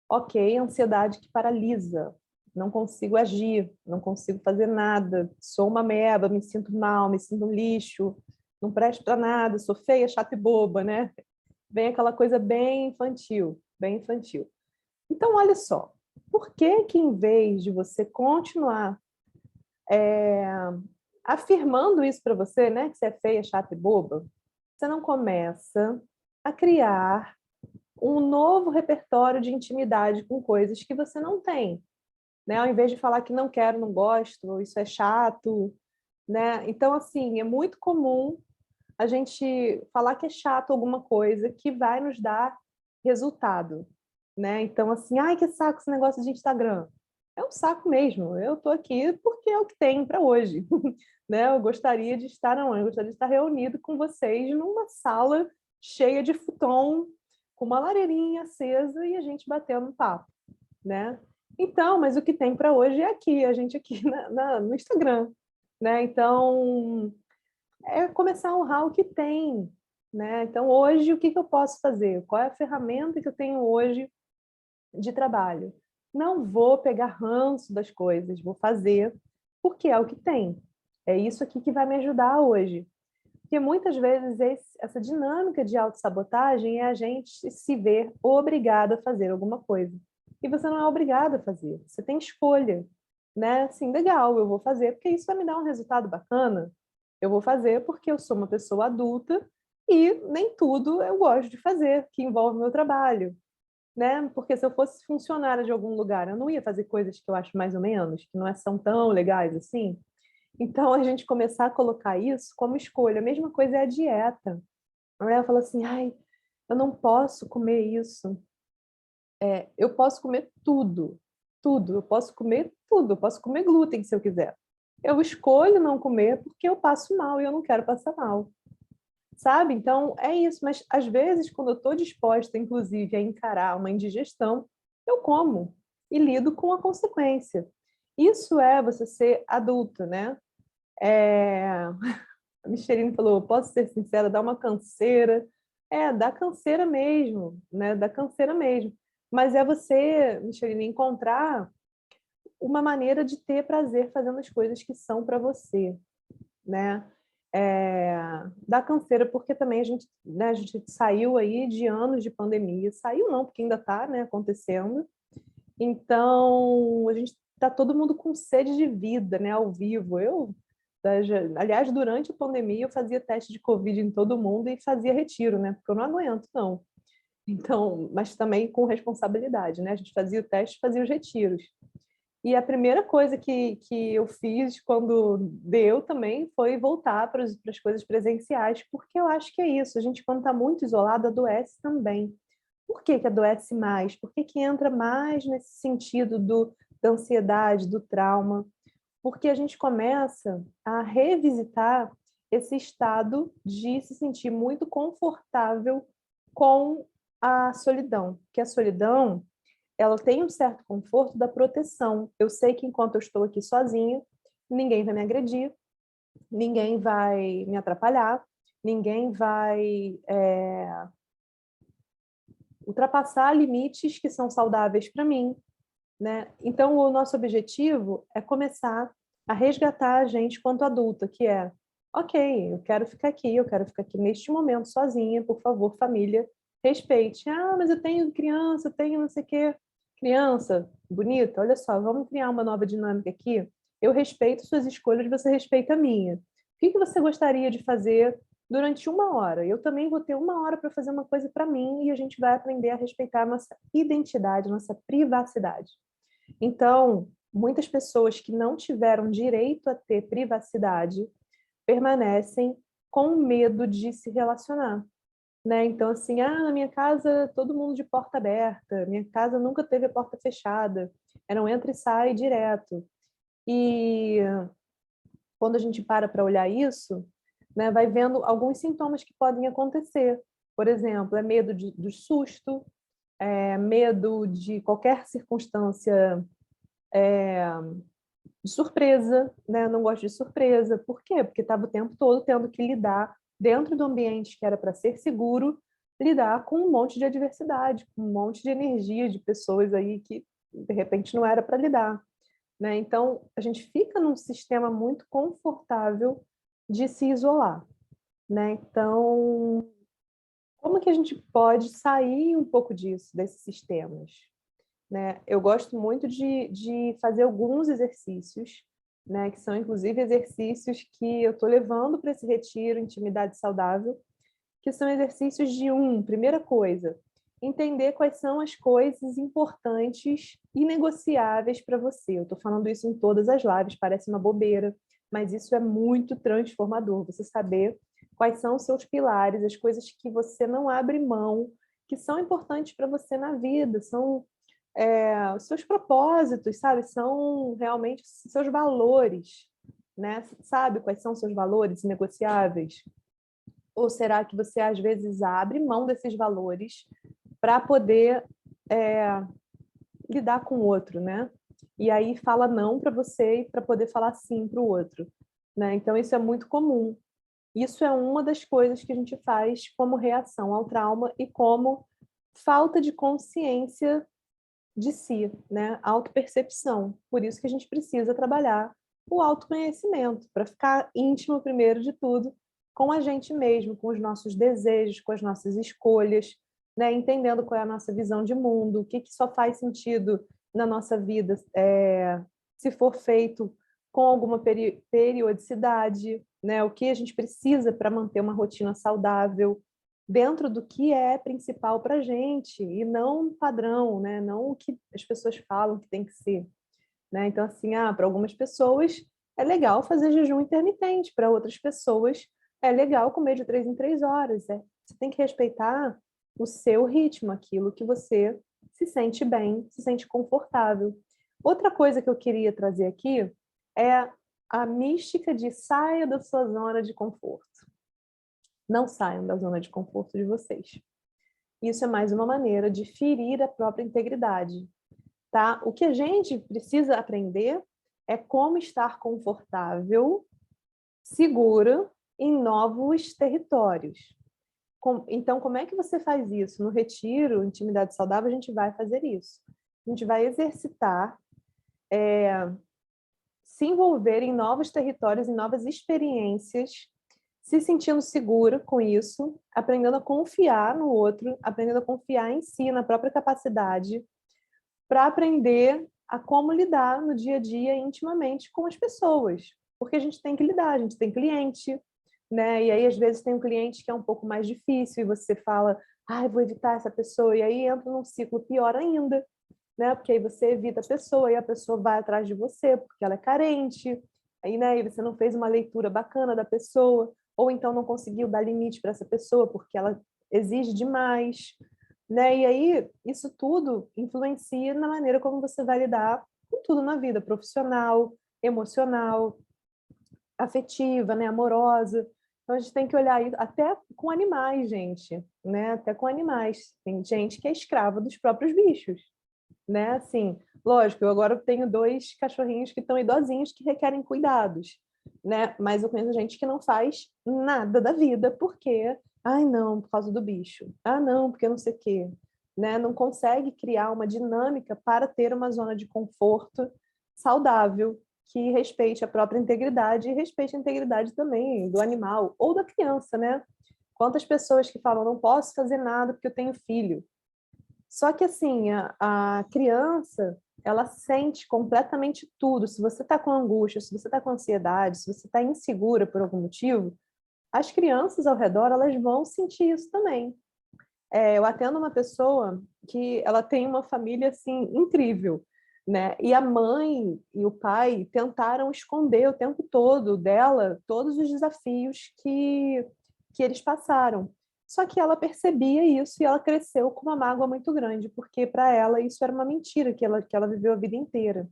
Ok, ansiedade que paralisa. Não consigo agir, não consigo fazer nada. Sou uma merda, me sinto mal, me sinto um lixo, não presto para nada, sou feia, chata e boba, né? Vem aquela coisa bem infantil, bem infantil. Então, olha só, por que que em vez de você continuar afirmando isso para você, né, que você é feia, chata e boba, você não começa a criar um novo repertório de intimidade com coisas que você não tem, né? Ao invés de falar que não quero, não gosto, ou isso é chato, né? Então, assim, é muito comum a gente falar que é chato alguma coisa que vai nos dar resultado, né? Então, assim, ai, que saco esse negócio de Instagram. É um saco mesmo. Eu tô aqui porque é o que tem para hoje, né? Eu gostaria de estar onde? Eu gostaria de estar reunido com vocês numa sala cheia de futon, com uma lareirinha acesa e a gente batendo um papo, né? Então, mas o que tem para hoje é aqui, a gente aqui no Instagram, né? Então, é começar a honrar o que tem, né? Então, hoje, o que que eu posso fazer? Qual é a ferramenta que eu tenho hoje de trabalho? Não vou pegar ranço das coisas, vou fazer porque é o que tem. É isso aqui que vai me ajudar hoje. Porque muitas vezes essa dinâmica de autossabotagem é a gente se ver obrigada a fazer alguma coisa. E você não é obrigada a fazer, você tem escolha, né? Assim, legal, eu vou fazer porque isso vai me dar um resultado bacana. Eu vou fazer porque eu sou uma pessoa adulta e nem tudo eu gosto de fazer que envolve meu trabalho, né? Porque se eu fosse funcionária de algum lugar, eu não ia fazer coisas que eu acho mais ou menos, que não são tão legais assim. Então, a gente começar a colocar isso como escolha. A mesma coisa é a dieta. A mulher fala assim, ai, eu não posso comer isso. Eu posso comer tudo, tudo. Eu posso comer tudo. Eu posso comer glúten se eu quiser. Eu escolho não comer porque eu passo mal e eu não quero passar mal. Sabe? Então, é isso. Mas, às vezes, quando eu estou disposta, inclusive, a encarar uma indigestão, eu como e lido com a consequência. Isso é você ser adulta, né? A Micheline falou, posso ser sincera, dá uma canseira. Dá canseira mesmo, né? Dá canseira mesmo. Mas é você, Micheline, encontrar uma maneira de ter prazer fazendo as coisas que são para você, né? Da canseira, porque também né, a gente saiu aí de anos de pandemia, saiu não, porque ainda está, né, acontecendo. Então, a gente está todo mundo com sede de vida, né, ao vivo. Aliás, durante a pandemia, eu fazia teste de Covid em todo mundo e fazia retiro, né, porque eu não aguento, não. Então, mas também com responsabilidade, né? A gente fazia o teste, fazia os retiros. E a primeira coisa que eu fiz quando deu também foi voltar para as coisas presenciais, porque eu acho que é isso. A gente, quando está muito isolado, adoece também. Por que adoece mais? Por que entra mais nesse sentido da ansiedade, do trauma? Porque a gente começa a revisitar esse estado de se sentir muito confortável com a solidão. Que a solidão, ela tem um certo conforto da proteção. Eu sei que enquanto eu estou aqui sozinha, ninguém vai me agredir, ninguém vai me atrapalhar, ninguém vai ultrapassar limites que são saudáveis para mim, né? Então, o nosso objetivo é começar a resgatar a gente quanto adulta, que é, ok, eu quero ficar aqui neste momento sozinha, por favor, família, respeite. Ah, mas eu tenho criança, eu tenho não sei o quê. Criança, bonita, olha só, vamos criar uma nova dinâmica aqui. Eu respeito suas escolhas, você respeita a minha. O que você gostaria de fazer durante uma hora? Eu também vou ter uma hora para fazer uma coisa para mim e a gente vai aprender a respeitar a nossa identidade, nossa privacidade. Então, muitas pessoas que não tiveram direito a ter privacidade permanecem com medo de se relacionar, né? Então, assim, na minha casa todo mundo de porta aberta, minha casa nunca teve a porta fechada, era um entra e sai direto. E quando a gente para olhar isso, né, vai vendo alguns sintomas que podem acontecer. Por exemplo, é medo do susto, é medo de qualquer circunstância de surpresa, né? Não gosto de surpresa. Por quê? Porque estava o tempo todo tendo que lidar, dentro do ambiente que era para ser seguro, lidar com um monte de adversidade, com um monte de energia de pessoas aí que, de repente, não era para lidar, né? Então, a gente fica num sistema muito confortável de se isolar, né? Então, como que a gente pode sair um pouco disso, desses sistemas? Né? Eu gosto muito de fazer alguns exercícios, né? Que são inclusive exercícios que eu estou levando para esse retiro Intimidade Saudável, que são exercícios primeira coisa, entender quais são as coisas importantes e negociáveis para você. Eu estou falando isso em todas as lives, parece uma bobeira, mas isso é muito transformador, você saber quais são os seus pilares, as coisas que você não abre mão, que são importantes para você na vida, são os seus propósitos, sabe? São realmente seus valores, né? Sabe quais são seus valores negociáveis? Ou será que você, às vezes, abre mão desses valores para poder lidar com o outro, né? E aí fala não para você e para poder falar sim para o outro, né? Então, isso é muito comum. Isso é uma das coisas que a gente faz como reação ao trauma e como falta de consciência de si, né? Autopercepção. Por isso que a gente precisa trabalhar o autoconhecimento, para ficar íntimo, primeiro de tudo, com a gente mesmo, com os nossos desejos, com as nossas escolhas, né? Entendendo qual é a nossa visão de mundo, o que só faz sentido na nossa vida, se for feito com alguma periodicidade, né? O que a gente precisa para manter uma rotina saudável, dentro do que é principal para a gente, e não um padrão, né? Não o que as pessoas falam que tem que ser. Né? Então, assim, para algumas pessoas é legal fazer jejum intermitente, para outras pessoas é legal comer de 3 em 3 horas. Você tem que respeitar o seu ritmo, aquilo que você se sente bem, se sente confortável. Outra coisa que eu queria trazer aqui é a mística de saia da sua zona de conforto. Não saiam da zona de conforto de vocês. Isso é mais uma maneira de ferir a própria integridade, tá? O que a gente precisa aprender é como estar confortável, segura em novos territórios. Então, como é que você faz isso? No retiro, Intimidade Saudável, a gente vai fazer isso. A gente vai exercitar se envolver em novos territórios, em novas experiências, se sentindo segura com isso, aprendendo a confiar no outro, aprendendo a confiar em si, na própria capacidade, para aprender a como lidar no dia a dia intimamente com as pessoas. Porque a gente tem que lidar, a gente tem cliente, né? E aí, às vezes, tem um cliente que é um pouco mais difícil e você fala, ah, vou evitar essa pessoa, e aí entra num ciclo pior ainda, né? Porque aí você evita a pessoa e a pessoa vai atrás de você porque ela é carente, aí, né, e você não fez uma leitura bacana da pessoa, ou então não conseguiu dar limite para essa pessoa porque ela exige demais, né? E aí isso tudo influencia na maneira como você vai lidar com tudo na vida, profissional, emocional, afetiva, né, amorosa. Então a gente tem que olhar isso até com animais, gente, né? Até com animais. Tem gente que é escrava dos próprios bichos, né? Assim, lógico, eu agora tenho 2 cachorrinhos que estão idosinhos que requerem cuidados, né? Mas eu conheço gente que não faz nada da vida porque, ai não, por causa do bicho. Ah, não, porque não sei o quê, né? Não consegue criar uma dinâmica para ter uma zona de conforto saudável que respeite a própria integridade e respeite a integridade também do animal ou da criança, né? Quantas pessoas que falam, não posso fazer nada porque eu tenho filho. Só que assim, a criança, ela sente completamente tudo. Se você está com angústia, se você está com ansiedade, se você está insegura por algum motivo, as crianças ao redor, elas vão sentir isso também. Eu atendo uma pessoa que ela tem uma família assim incrível, né? E a mãe e o pai tentaram esconder o tempo todo dela todos os desafios que eles passaram. Só que ela percebia isso e ela cresceu com uma mágoa muito grande, porque para ela isso era uma mentira que ela viveu a vida inteira.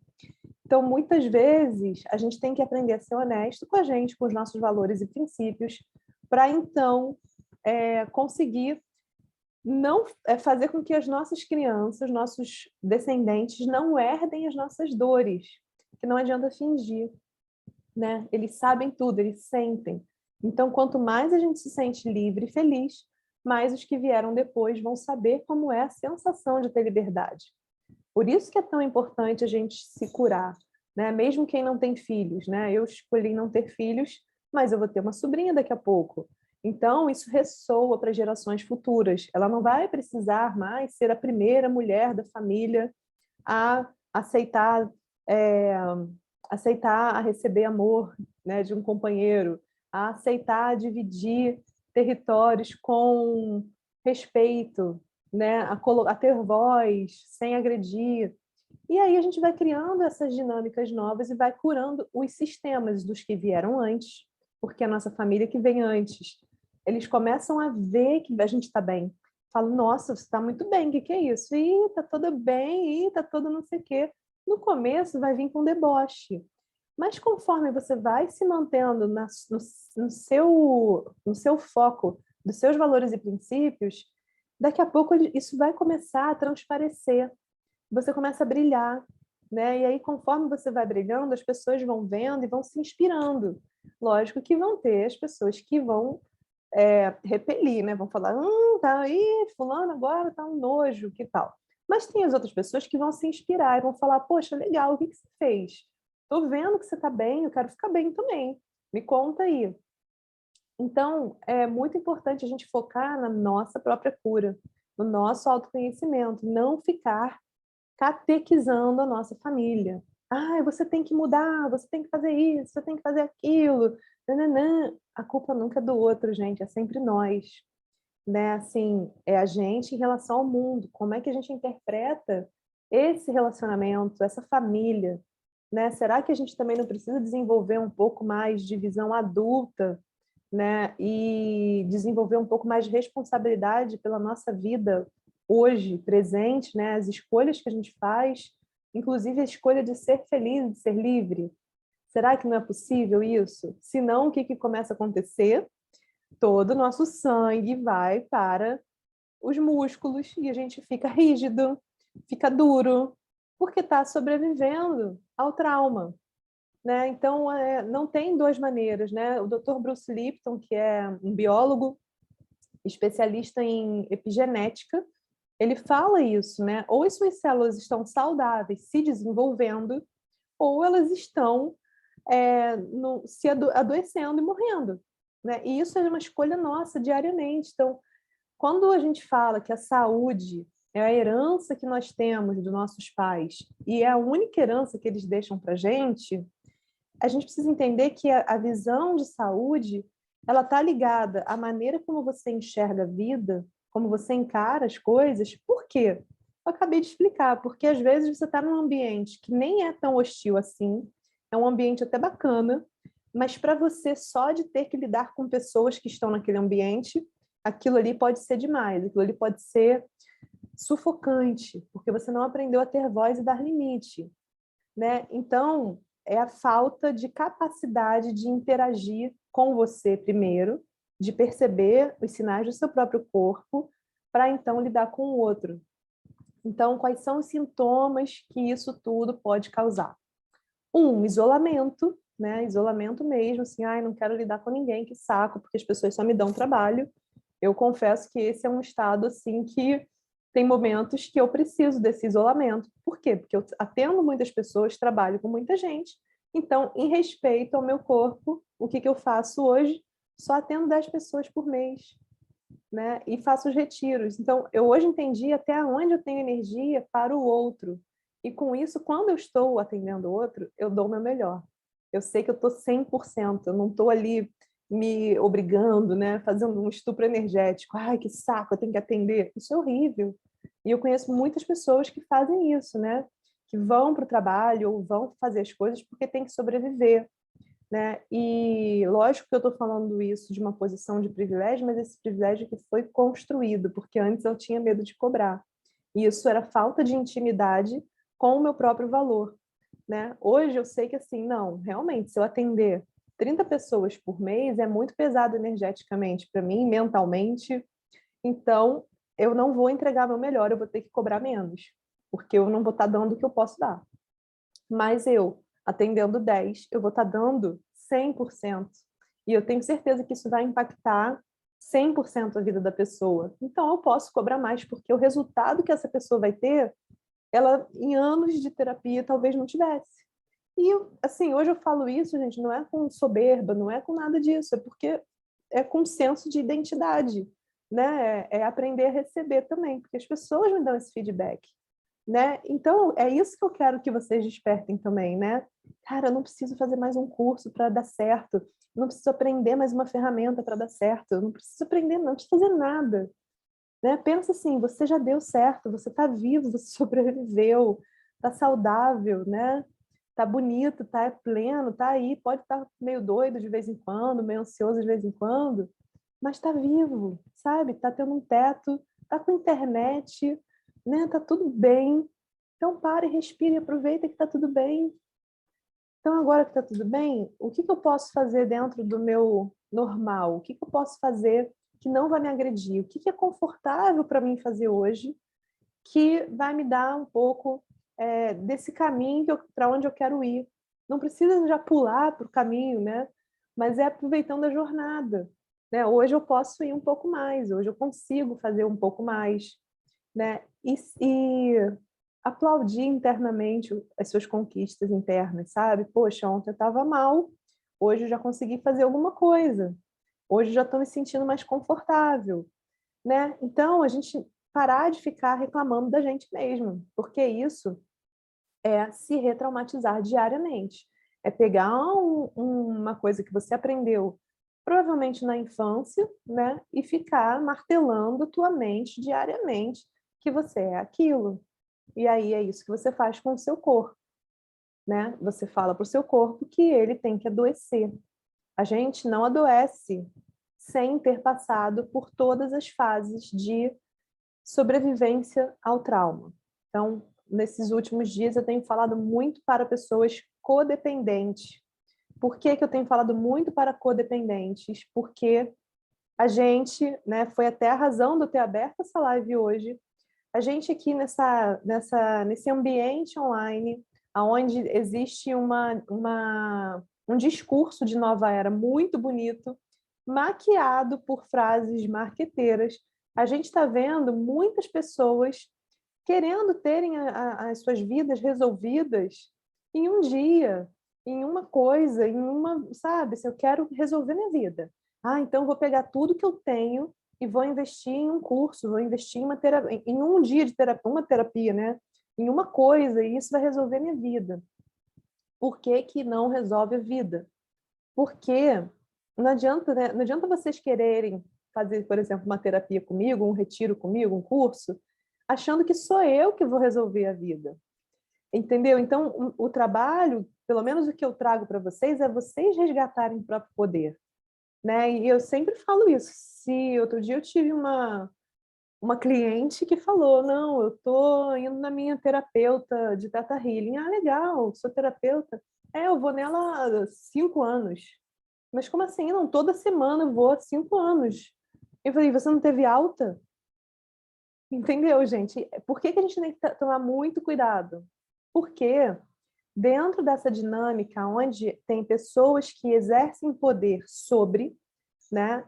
Então, muitas vezes, a gente tem que aprender a ser honesto com a gente, com os nossos valores e princípios, para então conseguir não fazer com que as nossas crianças, nossos descendentes, não herdem as nossas dores, que não adianta fingir, né? Eles sabem tudo, eles sentem. Então, quanto mais a gente se sente livre e feliz, mais os que vieram depois vão saber como é a sensação de ter liberdade. Por isso que é tão importante a gente se curar, né? Mesmo quem não tem filhos, né? Eu escolhi não ter filhos, mas eu vou ter uma sobrinha daqui a pouco. Então, isso ressoa para gerações futuras. Ela não vai precisar mais ser a primeira mulher da família a aceitar, aceitar a receber amor, né, de um companheiro, a aceitar dividir territórios com respeito, né, a ter voz, sem agredir. E aí a gente vai criando essas dinâmicas novas e vai curando os sistemas dos que vieram antes, porque a nossa família que vem antes, eles começam a ver que a gente está bem. Falam, nossa, você está muito bem, o que é isso? Ih, está tudo bem, ih, está tudo não sei o quê. No começo vai vir com deboche, mas conforme você vai se mantendo no seu foco, dos seus valores e princípios, daqui a pouco isso vai começar a transparecer. Você começa a brilhar, né? E aí, conforme você vai brilhando, as pessoas vão vendo e vão se inspirando. Lógico que vão ter as pessoas que vão repelir, né? Vão falar, tá aí, fulano agora tá um nojo, que tal? Mas tem as outras pessoas que vão se inspirar e vão falar, poxa, legal, o que você fez? Tô vendo que você tá bem, eu quero ficar bem também. Me conta aí. Então, é muito importante a gente focar na nossa própria cura, no nosso autoconhecimento, não ficar catequizando a nossa família. Ah, você tem que mudar, você tem que fazer isso, você tem que fazer aquilo. Nananã. A culpa nunca é do outro, gente, é sempre nós. Né? Assim, é a gente em relação ao mundo. Como é que a gente interpreta esse relacionamento, essa família? Né? Será que a gente também não precisa desenvolver um pouco mais de visão adulta, né? E desenvolver um pouco mais de responsabilidade pela nossa vida hoje, presente, né? As escolhas que a gente faz, inclusive a escolha de ser feliz, de ser livre. Será que não é possível isso? Se não, o que começa a acontecer? Todo o nosso sangue vai para os músculos e a gente fica rígido, fica duro, porque está sobrevivendo ao trauma. Né? Então, não tem 2 maneiras. Né? O Dr. Bruce Lipton, que é um biólogo especialista em epigenética, ele fala isso, né? Ou as suas células estão saudáveis, se desenvolvendo, ou elas estão se adoecendo e morrendo, né? E isso é uma escolha nossa diariamente. Então, quando a gente fala que a saúde é a herança que nós temos dos nossos pais e é a única herança que eles deixam para a gente precisa entender que a visão de saúde ela está ligada à maneira como você enxerga a vida, como você encara as coisas. Por quê? Eu acabei de explicar, porque às vezes você está num ambiente que nem é tão hostil assim, é um ambiente até bacana, mas para você só de ter que lidar com pessoas que estão naquele ambiente, aquilo ali pode ser demais, aquilo ali pode ser sufocante, porque você não aprendeu a ter voz e dar limite, né? Então, é a falta de capacidade de interagir com você primeiro, de perceber os sinais do seu próprio corpo, para então lidar com o outro. Então, quais são os sintomas que isso tudo pode causar? Isolamento, né? Isolamento mesmo, assim, ai, não quero lidar com ninguém, que saco, porque as pessoas só me dão trabalho. Eu confesso que esse é um estado, assim, que tem momentos que eu preciso desse isolamento. Por quê? Porque eu atendo muitas pessoas, trabalho com muita gente, então, em respeito ao meu corpo, o que eu faço hoje? Só atendo 10 pessoas por mês, né? E faço os retiros. Então, eu hoje entendi até onde eu tenho energia para o outro. E com isso, quando eu estou atendendo o outro, eu dou o meu melhor. Eu sei que eu estou 100%, eu não estou ali me obrigando, né? Fazendo um estupro energético. Ai, que saco, eu tenho que atender. Isso é horrível. E eu conheço muitas pessoas que fazem isso, né? Que vão para o trabalho ou vão fazer as coisas porque tem que sobreviver, né? E lógico que eu estou falando isso de uma posição de privilégio, mas esse privilégio que foi construído, porque antes eu tinha medo de cobrar. E isso era falta de intimidade com o meu próprio valor, né? Hoje eu sei que assim, não, realmente, se eu atender 30 pessoas por mês é muito pesado energeticamente para mim, mentalmente. Então, eu não vou entregar meu melhor, eu vou ter que cobrar menos, porque eu não vou estar dando o que eu posso dar. Mas eu, atendendo 10, eu vou estar dando 100%. E eu tenho certeza que isso vai impactar 100% a vida da pessoa. Então, eu posso cobrar mais, porque o resultado que essa pessoa vai ter, ela, em anos de terapia, talvez não tivesse. E, assim, hoje eu falo isso, gente, não é com soberba, não é com nada disso, é porque é com senso de identidade, né? É aprender a receber também, porque as pessoas me dão esse feedback, né? Então, é isso que eu quero que vocês despertem também, né? Cara, eu não preciso fazer mais um curso para dar certo, eu não preciso aprender mais uma ferramenta para dar certo, eu não preciso aprender, não preciso fazer nada, né? Pensa assim, você já deu certo, você está vivo, você sobreviveu, está saudável, né? Tá bonito, tá pleno, tá aí, pode estar meio doido de vez em quando, meio ansioso de vez em quando, mas tá vivo, sabe? Tá tendo um teto, tá com internet, né? Tá tudo bem. Então pare, respire, aproveita que tá tudo bem. Então agora que tá tudo bem, o que eu posso fazer dentro do meu normal? O que eu posso fazer que não vai me agredir? O que é confortável para mim fazer hoje que vai me dar um pouco desse caminho para onde eu quero ir? Não precisa já pular para o caminho, né? Mas é aproveitando a jornada, né? Hoje eu posso ir um pouco mais, hoje eu consigo fazer um pouco mais, né? E aplaudir internamente as suas conquistas internas, sabe? Poxa, ontem eu estava mal, hoje eu já consegui fazer alguma coisa, hoje eu já estou me sentindo mais confortável, né? Então, a gente parar de ficar reclamando da gente mesmo, porque isso é se retraumatizar diariamente. É pegar uma coisa que você aprendeu provavelmente na infância, né, e ficar martelando tua mente diariamente que você é aquilo. E aí é isso que você faz com o seu corpo, né? Você fala para o seu corpo que ele tem que adoecer. A gente não adoece sem ter passado por todas as fases de sobrevivência ao trauma. Então, nesses últimos dias, eu tenho falado muito para pessoas codependentes. Por que eu tenho falado muito para codependentes? Porque a gente, né, foi até a razão de eu ter aberto essa live hoje. A gente aqui nesse ambiente online, onde existe um discurso de nova era muito bonito, maquiado por frases marqueteiras, a gente está vendo muitas pessoas querendo terem as suas vidas resolvidas em um dia, em uma coisa, em uma, sabe, se eu quero resolver minha vida. Ah, então eu vou pegar tudo que eu tenho e vou investir em um curso, vou investir em uma terapia, em um dia de terapia, uma terapia, né? Em uma coisa, e isso vai resolver minha vida. Por que que não resolve a vida? Porque não adianta, né? Não adianta vocês quererem fazer, por exemplo, uma terapia comigo, um retiro comigo, um curso, achando que sou eu que vou resolver a vida. Entendeu? Então, o trabalho, pelo menos o que eu trago para vocês, é vocês resgatarem o próprio poder, né? E eu sempre falo isso. Se outro dia eu tive uma cliente que falou, não, eu tô indo na minha terapeuta de Theta Healing. Ah, legal, sou terapeuta. É, eu vou nela há 5 anos. Mas como assim? Não, toda semana eu vou há 5 anos. Eu falei, você não teve alta? Entendeu, gente? Por que que a gente tem que tomar muito cuidado? Porque dentro dessa dinâmica onde tem pessoas que exercem poder sobre, né,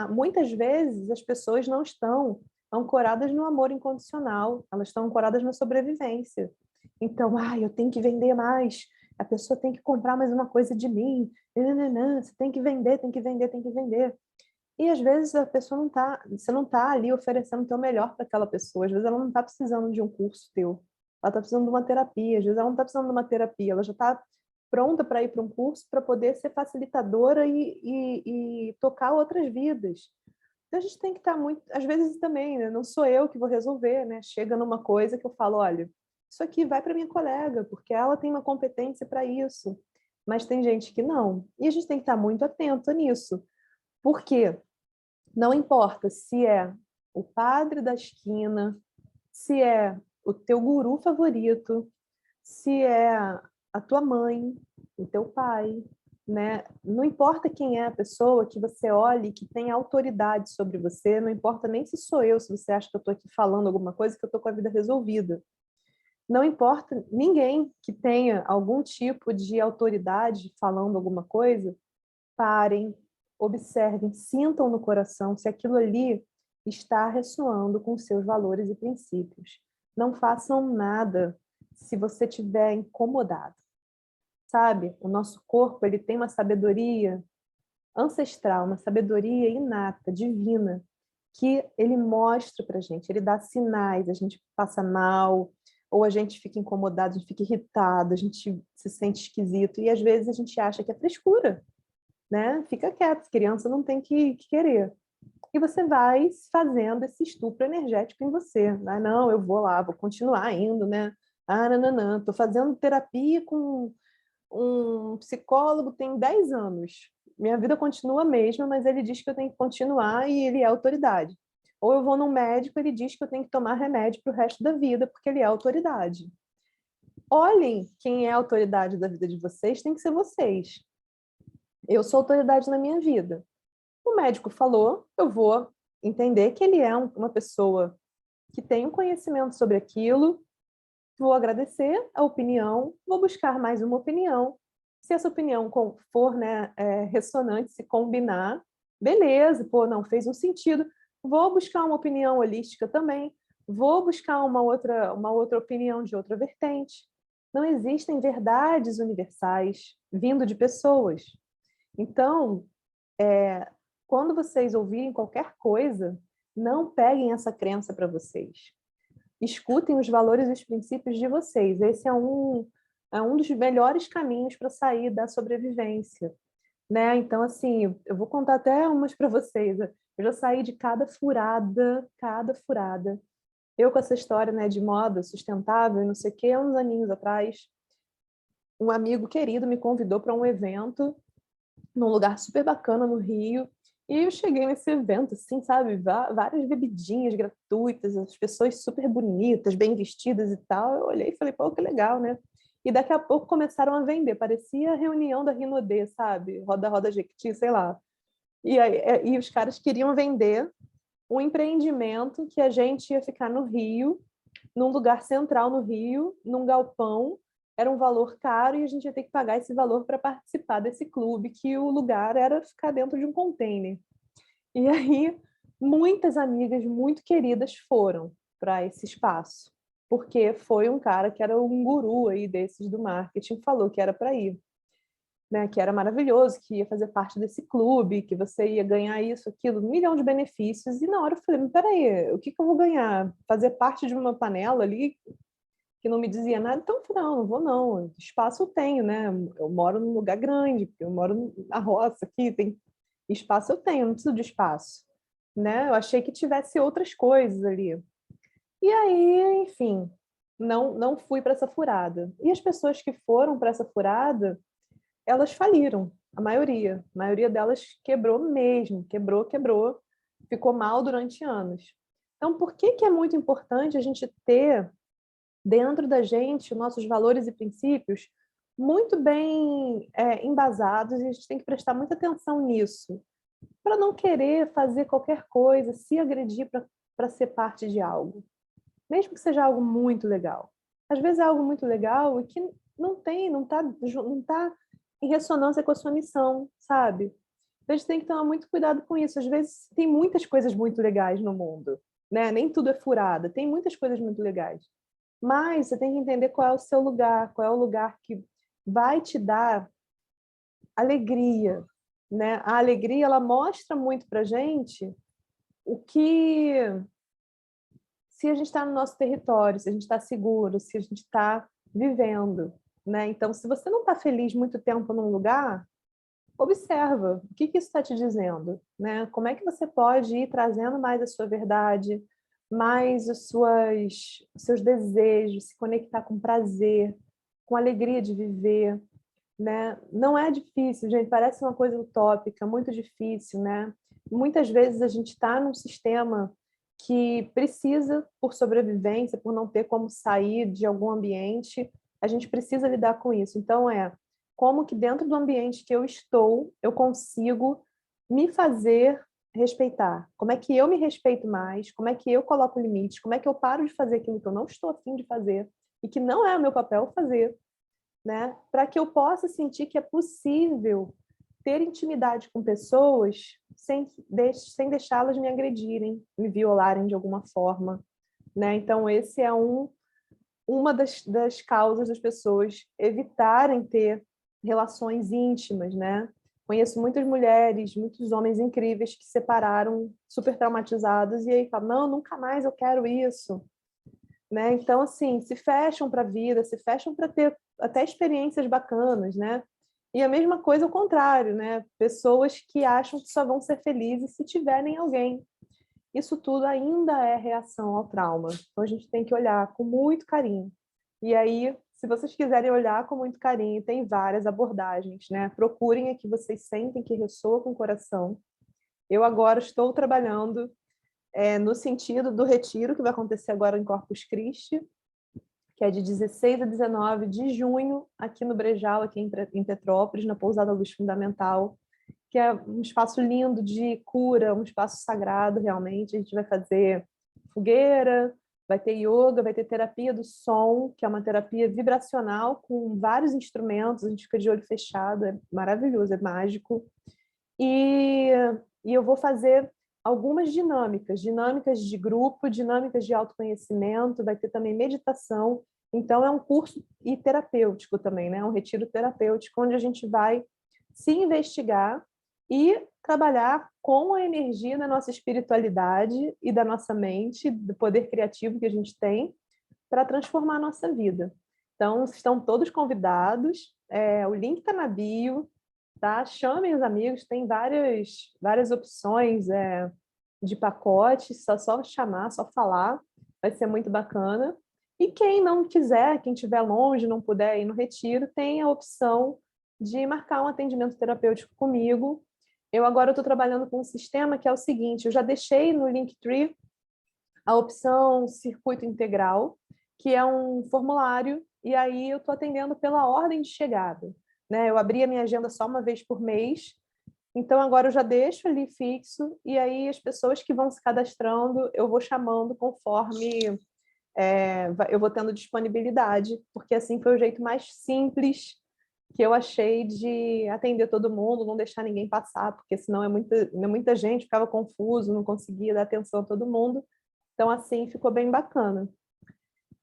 muitas vezes as pessoas não estão ancoradas no amor incondicional, elas estão ancoradas na sobrevivência. Então, eu tenho que vender mais, a pessoa tem que comprar mais uma coisa de mim, você tem que vender, tem que vender, tem que vender. E às vezes a pessoa não tá, você não está ali oferecendo o teu melhor para aquela pessoa, às vezes ela não está precisando de um curso teu, ela está precisando de uma terapia, às vezes ela não está precisando de uma terapia, ela já está pronta para ir para um curso para poder ser facilitadora e tocar outras vidas. Então a gente tem que estar muito, às vezes também, né? Não sou eu que vou resolver, né? Chega numa coisa que eu falo, olha, isso aqui vai para minha colega, porque ela tem uma competência para isso. Mas tem gente que não. E a gente tem que estar muito atento nisso. Por quê? Não importa se é o padre da esquina, se é o teu guru favorito, se é a tua mãe, o teu pai, né? Não importa quem é a pessoa que você olhe, que tem autoridade sobre você, não importa nem se sou eu, se você acha que eu estou aqui falando alguma coisa, que eu estou com a vida resolvida. Não importa ninguém que tenha algum tipo de autoridade falando alguma coisa, parem, observem, sintam no coração se aquilo ali está ressoando com seus valores e princípios. Não façam nada se você estiver incomodado. Sabe? O nosso corpo, ele tem uma sabedoria ancestral, uma sabedoria inata, divina, que ele mostra pra gente, ele dá sinais, a gente passa mal, ou a gente fica incomodado, a gente fica irritado, a gente se sente esquisito, e às vezes a gente acha que é frescura, né? Fica quieto, criança não tem que querer. E você vai fazendo esse estupro energético em você. Né? Não, eu vou lá, vou continuar indo, né? Ah, não, estou fazendo terapia com um psicólogo tem 10 anos. Minha vida continua a mesma, mas ele diz que eu tenho que continuar e ele é autoridade. Ou eu vou num médico, ele diz que eu tenho que tomar remédio para o resto da vida, porque ele é autoridade. Olhem quem é a autoridade da vida de vocês, tem que ser vocês. Eu sou autoridade na minha vida. O médico falou, eu vou entender que ele é uma pessoa que tem um conhecimento sobre aquilo, vou agradecer a opinião, vou buscar mais uma opinião. Se essa opinião for, né, ressonante, se combinar, beleza, pô, não, fez um sentido. Vou buscar uma opinião holística também, vou buscar uma outra opinião de outra vertente. Não existem verdades universais vindo de pessoas. Então, quando vocês ouvirem qualquer coisa, não peguem essa crença para vocês. Escutem os valores e os princípios de vocês. Esse é um dos melhores caminhos para sair da sobrevivência, né? Então, assim, eu vou contar até umas para vocês. Eu já saí de cada furada, cada furada. Eu com essa história, né, de moda sustentável, não sei o quê, uns aninhos atrás, um amigo querido me convidou para um evento num lugar super bacana no Rio. E eu cheguei nesse evento, assim, sabe? Várias bebidinhas gratuitas, as pessoas super bonitas, bem vestidas e tal. Eu olhei e falei, pô, que legal, né? E daqui a pouco começaram a vender, parecia a reunião da Rinodê, sabe? Roda, roda, Jequiti, sei lá. E os caras queriam vender um empreendimento que a gente ia ficar no Rio, num lugar central no Rio, num galpão. Era um valor caro e a gente ia ter que pagar esse valor para participar desse clube, que o lugar era ficar dentro de um container. E aí, muitas amigas muito queridas foram para esse espaço. porque foi um cara que era um guru aí desses do marketing, falou que era para ir, né? Que era maravilhoso, que ia fazer parte desse clube, que você ia ganhar isso, aquilo, 1 milhão de benefícios. E na hora eu falei, mas peraí, o que que eu vou ganhar? Fazer parte de uma panela ali que não me dizia nada? Então eu falei, não, não vou não. Espaço eu tenho, né? Eu moro num lugar grande, eu moro na roça aqui, tem espaço eu tenho, não preciso de espaço, né? Eu achei que tivesse outras coisas ali. E aí, enfim, não fui para essa furada. E as pessoas que foram para essa furada, elas faliram, a maioria delas quebrou mesmo, quebrou, ficou mal durante anos. Então, por que que é muito importante a gente ter dentro da gente os nossos valores e princípios muito bem embasados, e a gente tem que prestar muita atenção nisso, para não querer fazer qualquer coisa, se agredir para ser parte de algo, mesmo que seja algo muito legal. Às vezes é algo muito legal e que não tá em ressonância com a sua missão, sabe? Então a gente tem que tomar muito cuidado com isso. Às vezes tem muitas coisas muito legais no mundo, né? Nem tudo é furada, tem muitas coisas muito legais. Mas você tem que entender qual é o seu lugar, qual é o lugar que vai te dar alegria, né? A alegria, ela mostra muito pra gente o que, se a gente está no nosso território, se a gente está seguro, se a gente está vivendo, né? Então, se você não está feliz muito tempo num lugar, observa o que que isso está te dizendo, né? Como é que você pode ir trazendo mais a sua verdade, mais os seus desejos, se conectar com prazer, com alegria de viver, né? Não é difícil, gente, parece uma coisa utópica, muito difícil, né? Muitas vezes a gente está num sistema que precisa, por sobrevivência, por não ter como sair de algum ambiente, a gente precisa lidar com isso. Então, como que dentro do ambiente que eu estou, eu consigo me fazer respeitar? Como é que eu me respeito mais? Como é que eu coloco limites? Como é que eu paro de fazer aquilo que eu não estou afim de fazer e que não é o meu papel fazer, né? Para que eu possa sentir que é possível ter intimidade com pessoas sem deixá-las me agredirem, me violarem de alguma forma, né? Então, esse é uma das causas das pessoas evitarem ter relações íntimas, né? Conheço muitas mulheres, muitos homens incríveis que se separaram super traumatizados e aí falam, não, nunca mais eu quero isso, né? Então, assim, se fecham para a vida, se fecham para ter até experiências bacanas, né? E a mesma coisa ao contrário, né? Pessoas que acham que só vão ser felizes se tiverem alguém. Isso tudo ainda é reação ao trauma. Então a gente tem que olhar com muito carinho. E aí, se vocês quiserem olhar com muito carinho, tem várias abordagens, né? Procurem a que vocês sentem que ressoa com o coração. Eu agora estou trabalhando no sentido do retiro que vai acontecer agora em Corpus Christi, que é de 16 a 19 de junho, aqui no Brejal, aqui em Petrópolis, na Pousada Luz Fundamental, que é um espaço lindo de cura, um espaço sagrado, realmente. A gente vai fazer fogueira, vai ter yoga, vai ter terapia do som, que é uma terapia vibracional com vários instrumentos, a gente fica de olho fechado, é maravilhoso, é mágico. E, e eu vou fazer algumas dinâmicas de grupo, dinâmicas de autoconhecimento, vai ter também meditação. Então, é um curso e terapêutico também, né? Um retiro terapêutico, onde a gente vai se investigar e trabalhar com a energia da nossa espiritualidade e da nossa mente, do poder criativo que a gente tem, para transformar a nossa vida. Então, estão todos convidados, o link está na bio, tá? Chamem os amigos, tem várias opções de pacotes, só chamar, só falar, vai ser muito bacana. E quem não quiser, quem estiver longe, não puder ir no retiro, tem a opção de marcar um atendimento terapêutico comigo. Eu agora estou trabalhando com um sistema que é o seguinte, eu já deixei no Linktree a opção Circuito Integral, que é um formulário, e aí eu estou atendendo pela ordem de chegada, né? Eu abri a minha agenda só uma vez por mês, então agora eu já deixo ali fixo, e aí as pessoas que vão se cadastrando, eu vou chamando conforme eu vou tendo disponibilidade, porque assim foi o jeito mais simples que eu achei de atender todo mundo, não deixar ninguém passar, porque senão muita gente, ficava confuso, não conseguia dar atenção a todo mundo. Então, assim, ficou bem bacana.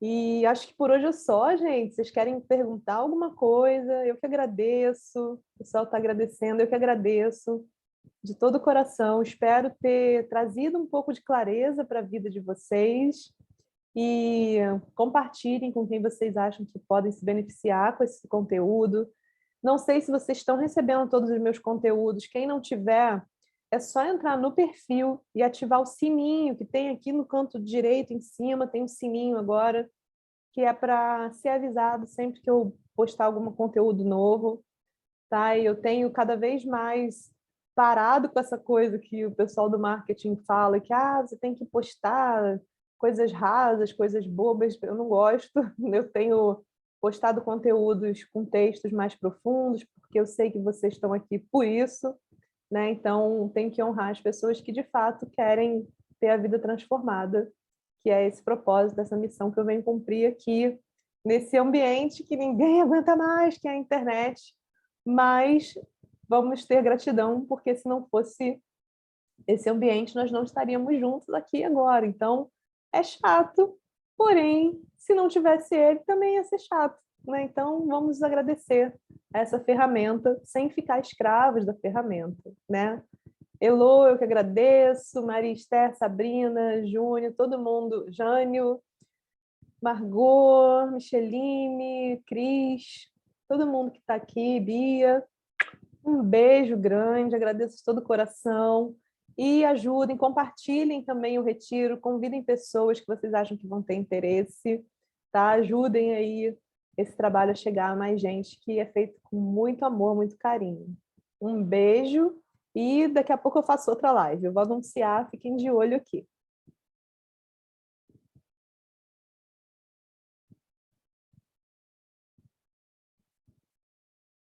E acho que por hoje é só, gente. Vocês querem perguntar alguma coisa? Eu que agradeço. O pessoal está agradecendo, eu que agradeço de todo o coração. Espero ter trazido um pouco de clareza para a vida de vocês e compartilhem com quem vocês acham que podem se beneficiar com esse conteúdo. Não sei se vocês estão recebendo todos os meus conteúdos. Quem não tiver, é só entrar no perfil e ativar o sininho que tem aqui no canto direito em cima, tem um sininho agora, que é para ser avisado sempre que eu postar algum conteúdo novo, tá? E eu tenho cada vez mais parado com essa coisa que o pessoal do marketing fala, que você tem que postar coisas rasas, coisas bobas. Eu não gosto. Eu tenho postado conteúdos com textos mais profundos, porque eu sei que vocês estão aqui por isso, né? Então, tem que honrar as pessoas que de fato querem ter a vida transformada, que é esse propósito dessa missão que eu venho cumprir aqui nesse ambiente que ninguém aguenta mais, que é a internet. Mas vamos ter gratidão, porque se não fosse esse ambiente, nós não estaríamos juntos aqui agora. Então, é chato, porém, se não tivesse ele, também ia ser chato, né? Então, vamos agradecer essa ferramenta sem ficar escravos da ferramenta, né? Elô, eu que agradeço, Maria Esther, Sabrina, Júnior, todo mundo, Jânio, Margot, Micheline, Cris, todo mundo que está aqui, Bia, um beijo grande, agradeço de todo o coração e ajudem, compartilhem também o retiro, convidem pessoas que vocês acham que vão ter interesse, tá? Ajudem aí esse trabalho a chegar a mais gente, que é feito com muito amor, muito carinho. Um beijo e daqui a pouco eu faço outra live. Eu vou anunciar, fiquem de olho aqui.